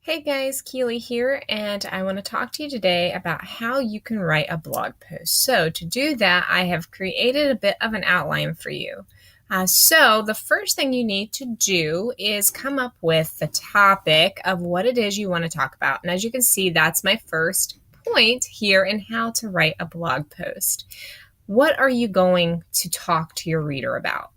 Hey guys, Keely here, and I want to talk to you today about how you can write a blog post. So, to do that, I have created a bit of an outline for you. So, the first thing you need to do is come up with the topic of what it is you want to talk about. And as you can see, that's my first point here in how to write a blog post. What are you going to talk to your reader about?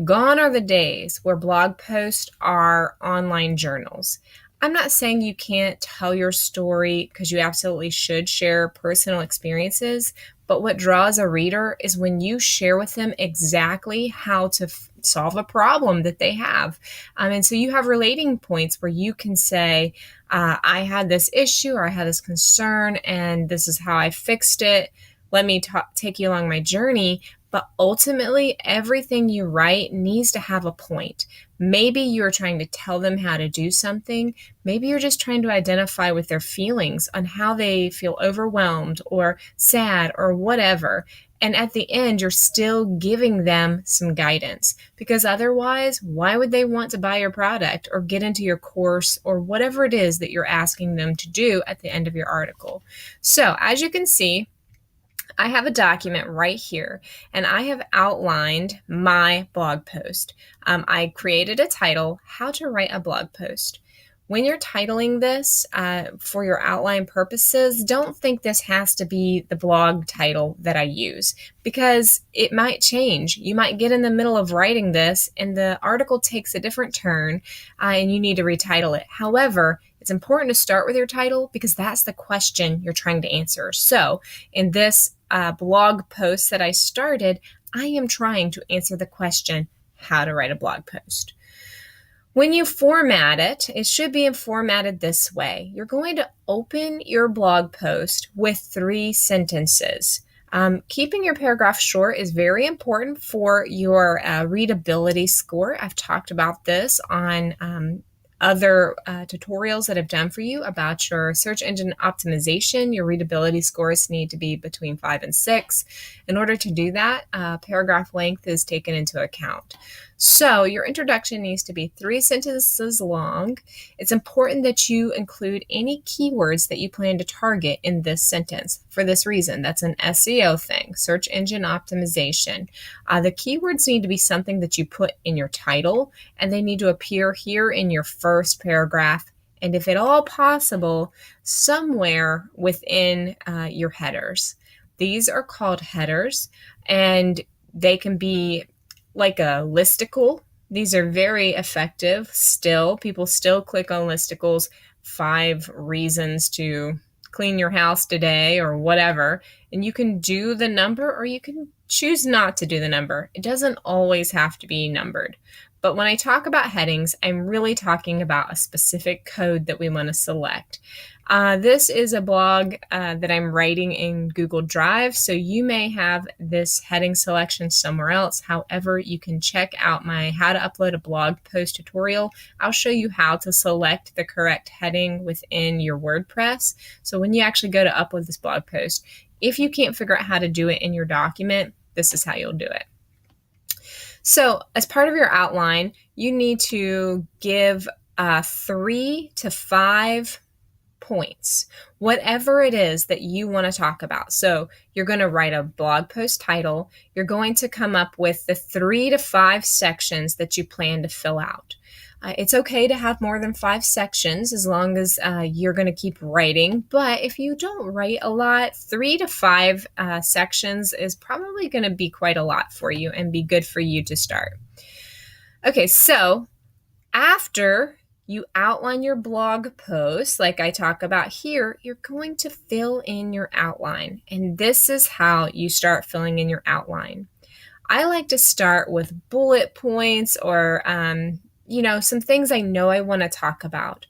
Gone are the days where blog posts are online journals. I'm not saying you can't tell your story because you absolutely should share personal experiences, but what draws a reader is when you share with them exactly how to solve a problem that they have. And so you have relating points where you can say, I had this issue or I had this concern and this is how I fixed it. Let me take you along my journey. But ultimately, everything you write needs to have a point. Maybe you're trying to tell them how to do something. Maybe you're just trying to identify with their feelings on how they feel overwhelmed or sad or whatever. And at the end, you're still giving them some guidance because otherwise, why would they want to buy your product or get into your course or whatever it is that you're asking them to do at the end of your article? So, as you can see, I have a document right here and I have outlined my blog post. I created a title, How to Write a Blog Post. When you're titling this for your outline purposes, don't think this has to be the blog title that I use because it might change. You might get in the middle of writing this and the article takes a different turn and you need to retitle it. However, it's important to start with your title because that's the question you're trying to answer. So in this blog post that I started, I am trying to answer the question, how to write a blog post. When you format it, it should be formatted this way. You're going to open your blog post with 3 sentences. Keeping your paragraph short is very important for your readability score. I've talked about this on other tutorials that I've done for you about your search engine optimization. Your readability scores need to be between 5 and 6. In order to do that, paragraph length is taken into account. So your introduction needs to be 3 sentences long. It's important that you include any keywords that you plan to target in this sentence. For this reason, that's an SEO thing, search engine optimization. The keywords need to be something that you put in your title, and they need to appear here in your first paragraph, and if at all possible, somewhere within your headers. These are called headers, and they can be like a listicle. These are very effective still. People still click on listicles, 5 reasons to clean your house today or whatever. And you can do the number or you can choose not to do the number. It doesn't always have to be numbered. But when I talk about headings, I'm really talking about a specific code that we want to select. This is a blog that I'm writing in Google Drive, so you may have this heading selection somewhere else. However, you can check out my How to Upload a Blog Post tutorial. I'll show you how to select the correct heading within your WordPress. So when you actually go to upload this blog post, if you can't figure out how to do it in your document, this is how you'll do it. So as part of your outline, you need to give 3 to 5 points, whatever it is that you want to talk about. So you're going to write a blog post title. You're going to come up with the 3 to 5 sections that you plan to fill out. It's okay to have more than 5 sections as long as you're going to keep writing. But if you don't write a lot, 3 to 5 sections is probably going to be quite a lot for you and be good for you to start. Okay, so after you outline your blog post, like I talk about here, you're going to fill in your outline. And this is how you start filling in your outline. I like to start with bullet points or, some things I know I want to talk about.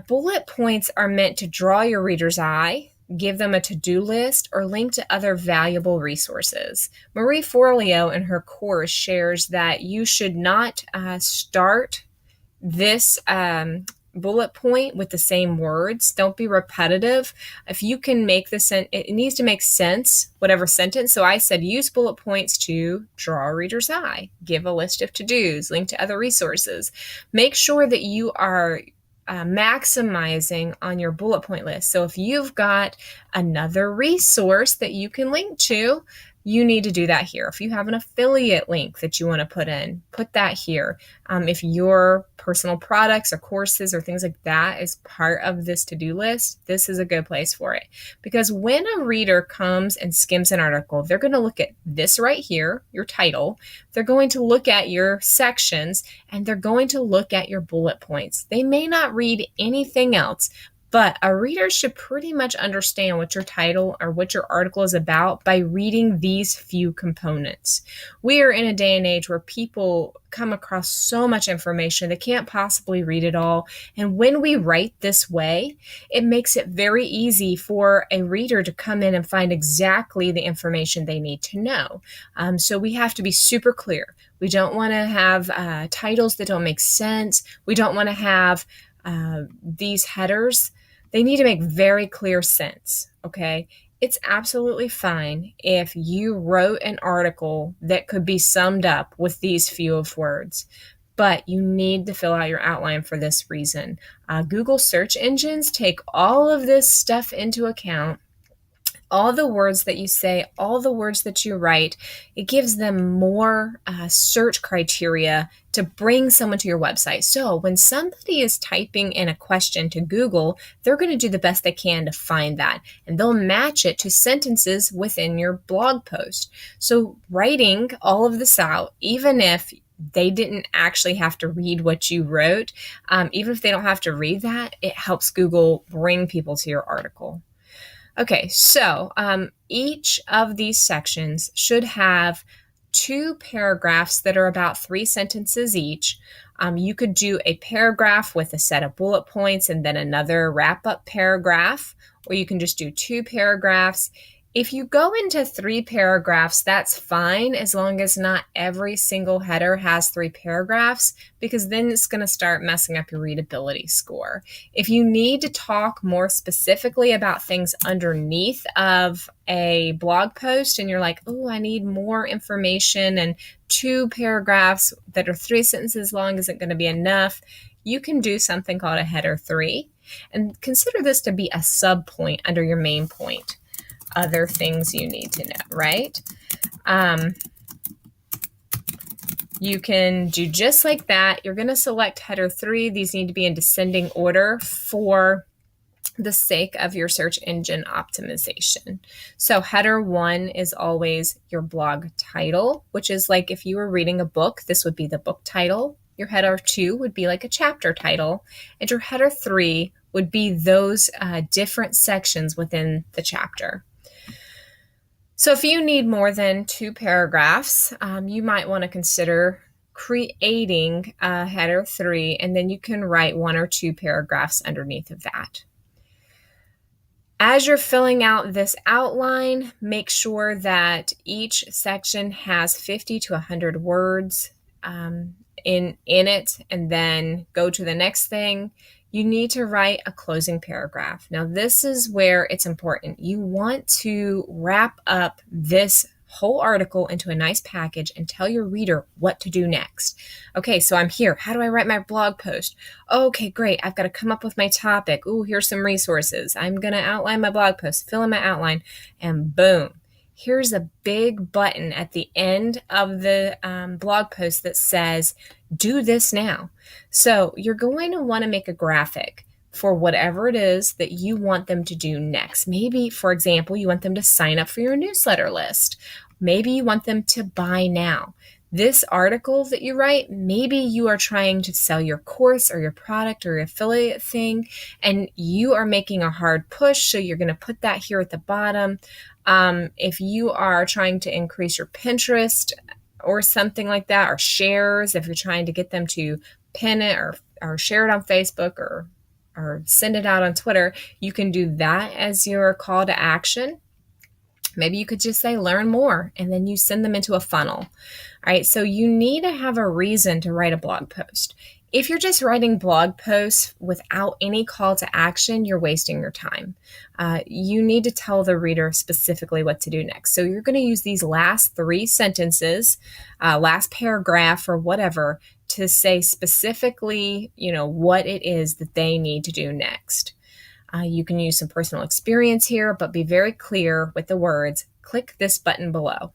Bullet points are meant to draw your reader's eye, give them a to-do list, or link to other valuable resources. Marie Forleo in her course shares that you should not start this bullet point with the same words. Don't be repetitive. If you can make it needs to make sense, whatever sentence. So I said use bullet points to draw a reader's eye, give a list of to-dos, link to other resources. Make sure that you are maximizing on your bullet point list. So if you've got another resource that you can link to, you need to do that here. If you have an affiliate link that you want to put in, put that here. If your personal products or courses or things like that is part of this to-do list, this is a good place for it. Because when a reader comes and skims an article, they're going to look at this right here, your title. They're going to look at your sections, and they're going to look at your bullet points. They may not read anything else, but a reader should pretty much understand what your title or what your article is about by reading these few components. We are in a day and age where people come across so much information, they can't possibly read it all. And when we write this way, it makes it very easy for a reader to come in and find exactly the information they need to know. So we have to be super clear. We don't want to have titles that don't make sense. We don't want to have these headers. They need to make very clear sense, okay? It's absolutely fine if you wrote an article that could be summed up with these few of words, but you need to fill out your outline for this reason. Google search engines take all of this stuff into account. All the words that you say, all the words that you write, it gives them more search criteria to bring someone to your website. So when somebody is typing in a question to Google, they're going to do the best they can to find that, and they'll match it to sentences within your blog post. So writing all of this out, even if they didn't actually have to read what you wrote, even if they don't have to read that, it helps Google bring people to your article. Okay, so each of these sections should have 2 paragraphs that are about 3 sentences each. You could do a paragraph with a set of bullet points and then another wrap-up paragraph, or you can just do 2 paragraphs. If you go into 3 paragraphs, that's fine as long as not every single header has 3 paragraphs, because then it's going to start messing up your readability score. If you need to talk more specifically about things underneath of a blog post and you're like, oh, I need more information and 2 paragraphs that are 3 sentences long isn't going to be enough, you can do something called a header 3 and consider this to be a sub point under your main point. Other things you need to know, right? You can do just like that. You're going to select header 3. These need to be in descending order for the sake of your search engine optimization. So header 1 is always your blog title, which is like if you were reading a book, this would be the book title. Your header 2 would be like a chapter title, and your header 3 would be those different sections within the chapter. So if you need more than 2 paragraphs, you might want to consider creating a header 3, and then you can write 1 or 2 paragraphs underneath of that. As you're filling out this outline, make sure that each section has 50 to 100 words in it, and then go to the next thing. You need to write a closing paragraph. Now, this is where it's important. You want to wrap up this whole article into a nice package and tell your reader what to do next. Okay, so I'm here. How do I write my blog post? Okay, great. I've got to come up with my topic. Ooh, here's some resources. I'm going to outline my blog post, fill in my outline, and boom. Here's a big button at the end of the blog post that says, do this now. So you're going to want to make a graphic for whatever it is that you want them to do next. Maybe, for example, you want them to sign up for your newsletter list. Maybe you want them to buy now. This article that you write, maybe you are trying to sell your course or your product or your affiliate thing, and you are making a hard push, so you're going to put that here at the bottom. If you are trying to increase your Pinterest or something like that, or shares, if you're trying to get them to pin it or share it on Facebook or send it out on Twitter, you can do that as your call to action. Maybe you could just say, learn more, and then you send them into a funnel. All right, so you need to have a reason to write a blog post. If you're just writing blog posts without any call to action, you're wasting your time. You need to tell the reader specifically what to do next. So you're going to use these last 3 sentences, last paragraph or whatever, to say specifically, what it is that they need to do next. You can use some personal experience here, but be very clear with the words, click this button below.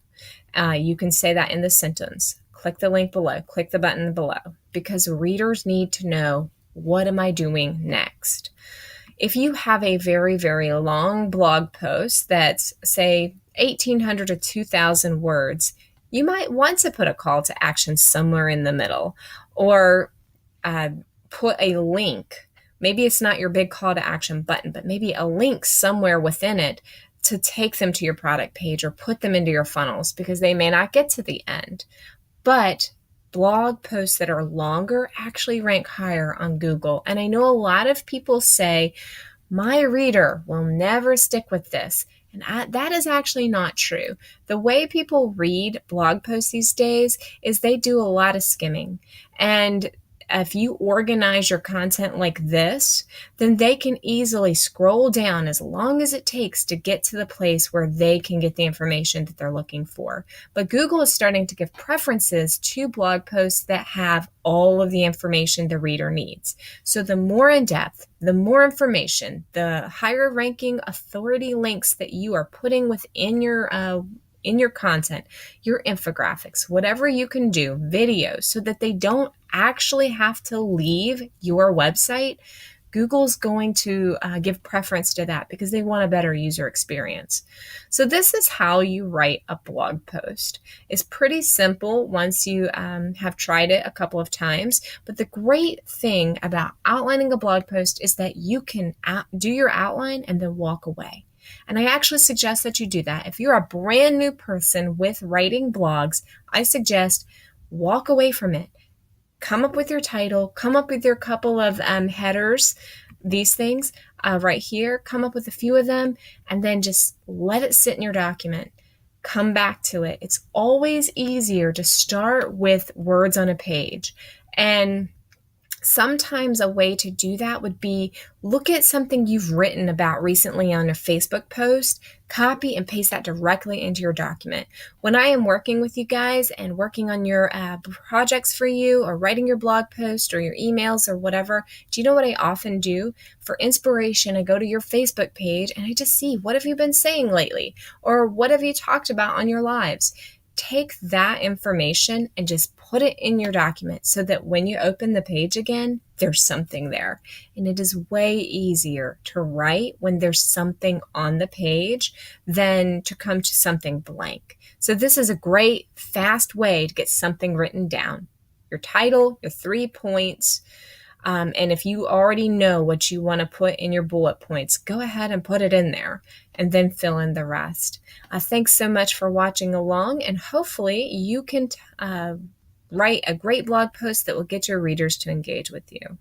You can say that in the sentence. Click the link below, click the button below, because readers need to know, what am I doing next? If you have a very, very long blog post that's, say, 1,800 to 2,000 words, you might want to put a call to action somewhere in the middle, or put a link. Maybe it's not your big call to action button, but maybe a link somewhere within it to take them to your product page or put them into your funnels, because they may not get to the end. But blog posts that are longer actually rank higher on Google. And I know a lot of people say, my reader will never stick with this. And that is actually not true. The way people read blog posts these days is they do a lot of skimming. And if you organize your content like this, then they can easily scroll down as long as it takes to get to the place where they can get the information that they're looking for. But Google is starting to give preferences to blog posts that have all of the information the reader needs. So the more in depth, the more information, the higher ranking authority links that you are putting within your content, your infographics, whatever you can do, videos, so that they don't actually have to leave your website, Google's going to give preference to that because they want a better user experience. So this is how you write a blog post. It's pretty simple once you have tried it a couple of times, but the great thing about outlining a blog post is that you can do your outline and then walk away. And I actually suggest that you do that. If you're a brand new person with writing blogs, I suggest walk away from it. Come up with your title, come up with your couple of headers, these things right here, come up with a few of them, and then just let it sit in your document. Come back to it. It's always easier to start with words on a page. And sometimes a way to do that would be look at something you've written about recently on a Facebook post, copy and paste that directly into your document. When I am working with you guys and working on your projects for you, or writing your blog post or your emails or whatever, do you know what I often do? For inspiration, I go to your Facebook page and I just see, what have you been saying lately? Or what have you talked about on your lives? Take that information and just put it in your document so that when you open the page again, there's something there. And it is way easier to write when there's something on the page than to come to something blank. So this is a great, fast way to get something written down. Your title, your 3 points, and if you already know what you want to put in your bullet points, go ahead and put it in there and then fill in the rest. Thanks so much for watching along, and hopefully you can write a great blog post that will get your readers to engage with you.